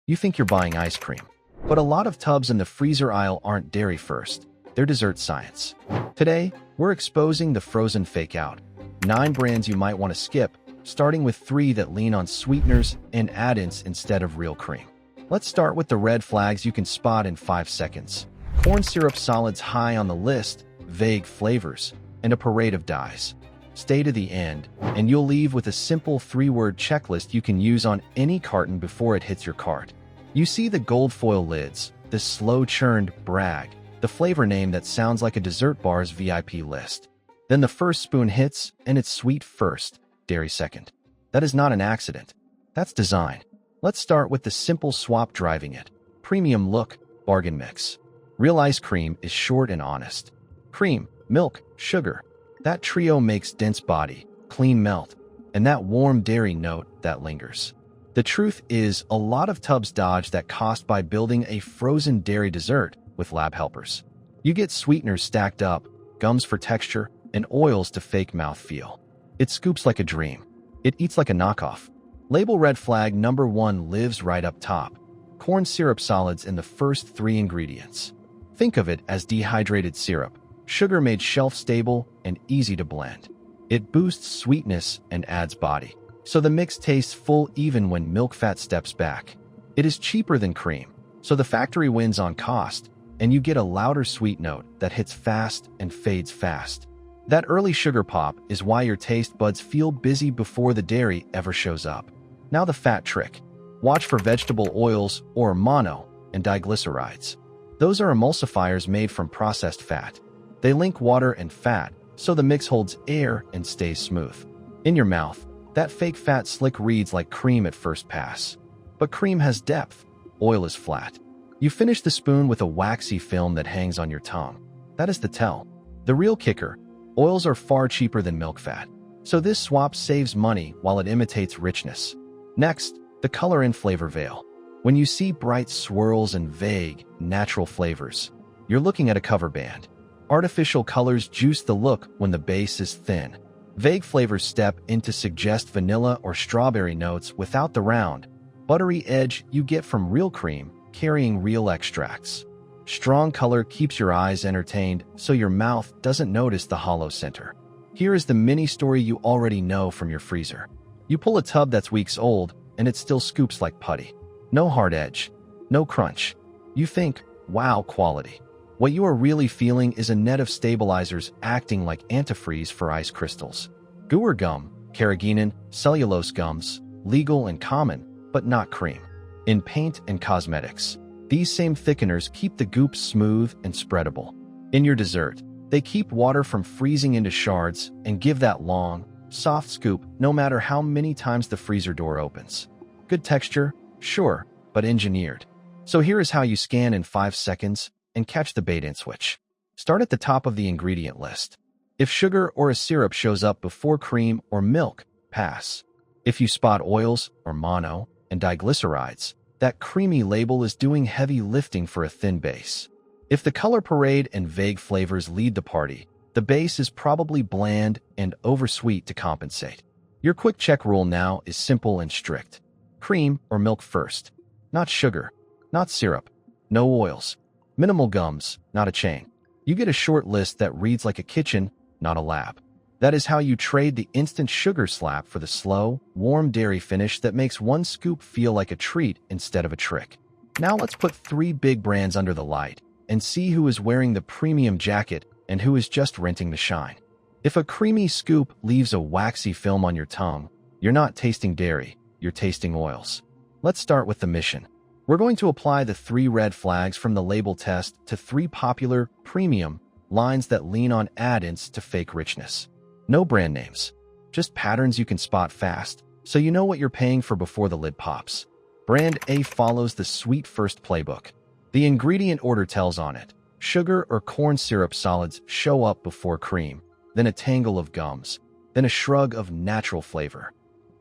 You think you're buying ice cream. But a lot of tubs in the freezer aisle aren't dairy first. They're dessert science. Today, we're exposing the frozen fake out. 9 brands you might want to skip, starting with 3 that lean on sweeteners and add-ins instead of real cream. Let's start with the red flags you can spot in 5 seconds. Corn syrup solids high on the list, vague flavors, and a parade of dyes. Stay to the end, and you'll leave with a simple 3-word checklist you can use on any carton before it hits your cart. You see the gold foil lids, the slow-churned brag, the flavor name that sounds like a dessert bar's VIP list. Then the first spoon hits, and it's sweet first, dairy second. That is not an accident. That's design. Let's start with the simple swap driving it. Premium look, bargain mix. Real ice cream is short and honest. Cream, milk, sugar. That trio makes dense body, clean melt, and that warm dairy note that lingers. The truth is, a lot of tubs dodge that cost by building a frozen dairy dessert with lab helpers. You get sweeteners stacked up, gums for texture, and oils to fake mouthfeel. It scoops like a dream. It eats like a knockoff. Label red flag number 1 lives right up top. Corn syrup solids in the first 3 ingredients. Think of it as dehydrated syrup, sugar made shelf-stable and easy to blend. It boosts sweetness and adds body, so the mix tastes full even when milk fat steps back. It is cheaper than cream, so the factory wins on cost, and you get a louder sweet note that hits fast and fades fast. That early sugar pop is why your taste buds feel busy before the dairy ever shows up. Now the fat trick. Watch for vegetable oils or mono and diglycerides. Those are emulsifiers made from processed fat. They link water and fat, so the mix holds air and stays smooth. In your mouth, that fake fat slick reads like cream at first pass. But cream has depth. Oil is flat. You finish the spoon with a waxy film that hangs on your tongue. That is the tell. The real kicker, oils are far cheaper than milk fat, so this swap saves money while it imitates richness. Next, the color and flavor veil. When you see bright swirls and vague, natural flavors, you're looking at a cover band. Artificial colors juice the look when the base is thin. Vague flavors step in to suggest vanilla or strawberry notes without the round, buttery edge you get from real cream carrying real extracts. Strong color keeps your eyes entertained so your mouth doesn't notice the hollow center. Here is the mini story you already know from your freezer. You pull a tub that's weeks old, and it still scoops like putty. No hard edge, no crunch. You think, wow, quality. What you are really feeling is a net of stabilizers acting like antifreeze for ice crystals. Guar gum, carrageenan, cellulose gums, legal and common, but not cream. In paint and cosmetics, these same thickeners keep the goop smooth and spreadable. In your dessert, they keep water from freezing into shards and give that long, soft scoop no matter how many times the freezer door opens. Good texture, sure, but engineered. So here is how you scan in 5 seconds and catch the bait and switch. Start at the top of the ingredient list. If sugar or a syrup shows up before cream or milk, pass. If you spot oils or mono and diglycerides, that creamy label is doing heavy lifting for a thin base. If the color parade and vague flavors lead the party, the base is probably bland and oversweet to compensate. Your quick check rule now is simple and strict. Cream or milk first. Not sugar, not syrup, no oils. Minimal gums, not a chain. You get a short list that reads like a kitchen, not a lab. That is how you trade the instant sugar slap for the slow, warm dairy finish that makes one scoop feel like a treat instead of a trick. Now let's put 3 big brands under the light and see who is wearing the premium jacket and who is just renting the shine. If a creamy scoop leaves a waxy film on your tongue, you're not tasting dairy, you're tasting oils. Let's start with the mission. We're going to apply the 3 red flags from the label test to 3 popular, premium lines that lean on add-ins to fake richness. No brand names, just patterns you can spot fast, so you know what you're paying for before the lid pops. Brand A follows the sweet first playbook. The ingredient order tells on it. Sugar or corn syrup solids show up before cream, then a tangle of gums, then a shrug of natural flavor.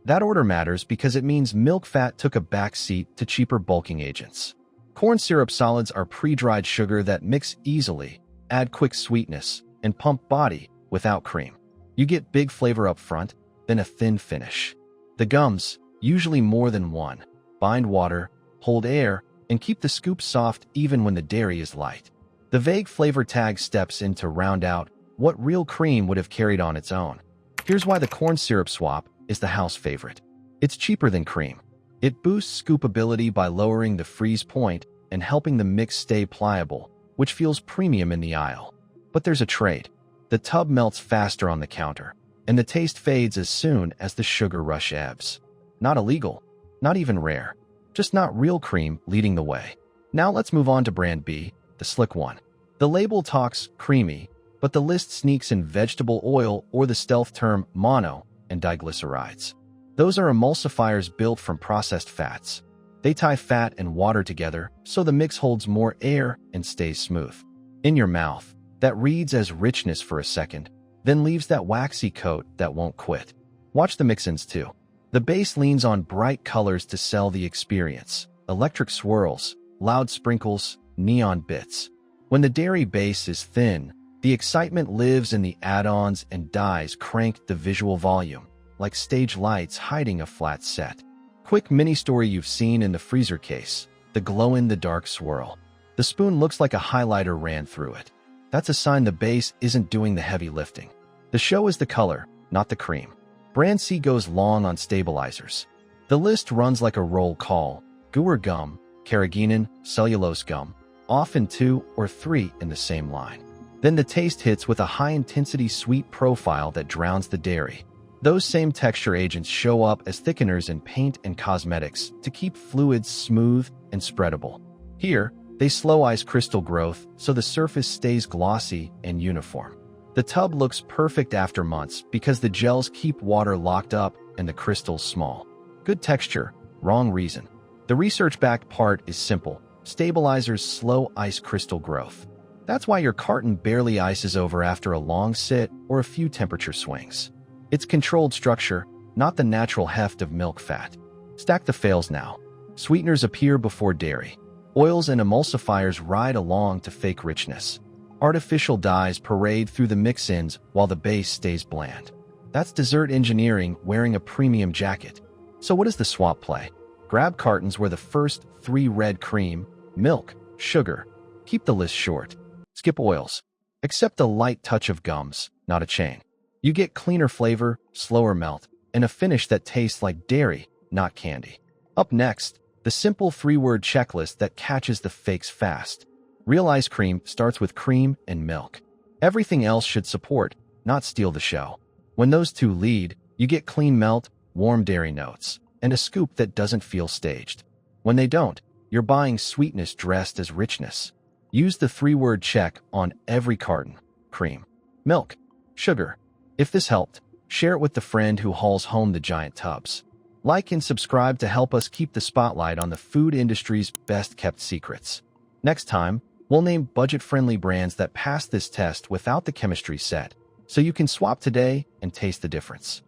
That order matters because it means milk fat took a back seat to cheaper bulking agents. Corn syrup solids are pre-dried sugar that mix easily, add quick sweetness, and pump body without cream. You get big flavor up front, then a thin finish. The gums, usually more than one, bind water, hold air, and keep the scoop soft even when the dairy is light. The vague flavor tag steps in to round out what real cream would have carried on its own. Here's why the corn syrup swap is the house favorite. It's cheaper than cream. It boosts scoopability by lowering the freeze point and helping the mix stay pliable, which feels premium in the aisle. But there's a trade. The tub melts faster on the counter, and the taste fades as soon as the sugar rush ebbs. Not illegal, not even rare, just not real cream leading the way. Now let's move on to brand B, the slick one. The label talks creamy, but the list sneaks in vegetable oil or the stealth term mono and diglycerides. Those are emulsifiers built from processed fats. They tie fat and water together so the mix holds more air and stays smooth. In your mouth, that reads as richness for a second, then leaves that waxy coat that won't quit. Watch the mix-ins too. The base leans on bright colors to sell the experience. Electric swirls, loud sprinkles, neon bits. When the dairy base is thin, the excitement lives in the add-ons and dyes crank the visual volume, like stage lights hiding a flat set. Quick mini-story you've seen in the freezer case, the glow-in-the-dark swirl. The spoon looks like a highlighter ran through it. That's a sign the base isn't doing the heavy lifting. The show is the color, not the cream. Brand C goes long on stabilizers. The list runs like a roll call: guar gum, carrageenan, cellulose gum, often 2 or 3 in the same line. Then the taste hits with a high-intensity sweet profile that drowns the dairy. Those same texture agents show up as thickeners in paint and cosmetics to keep fluids smooth and spreadable. Here, they slow ice crystal growth so the surface stays glossy and uniform. The tub looks perfect after months because the gels keep water locked up and the crystals small. Good texture, wrong reason. The research-backed part is simple. Stabilizers slow ice crystal growth. That's why your carton barely ices over after a long sit or a few temperature swings. It's controlled structure, not the natural heft of milk fat. Stack the fails now. Sweeteners appear before dairy. Oils and emulsifiers ride along to fake richness. Artificial dyes parade through the mix-ins while the base stays bland. That's dessert engineering wearing a premium jacket. So what does the swap play? Grab cartons where the first 3 red: cream, milk, sugar. Keep the list short. Skip oils. Accept a light touch of gums, not a chain. You get cleaner flavor, slower melt, and a finish that tastes like dairy, not candy. Up next, the simple 3-word checklist that catches the fakes fast. Real ice cream starts with cream and milk. Everything else should support, not steal the show. When those two lead, you get clean melt, warm dairy notes, and a scoop that doesn't feel staged. When they don't, you're buying sweetness dressed as richness. Use the 3-word check on every carton: cream, milk, sugar. If this helped, share it with the friend who hauls home the giant tubs. Like and subscribe to help us keep the spotlight on the food industry's best-kept secrets. Next time, we'll name budget-friendly brands that pass this test without the chemistry set, so you can swap today and taste the difference.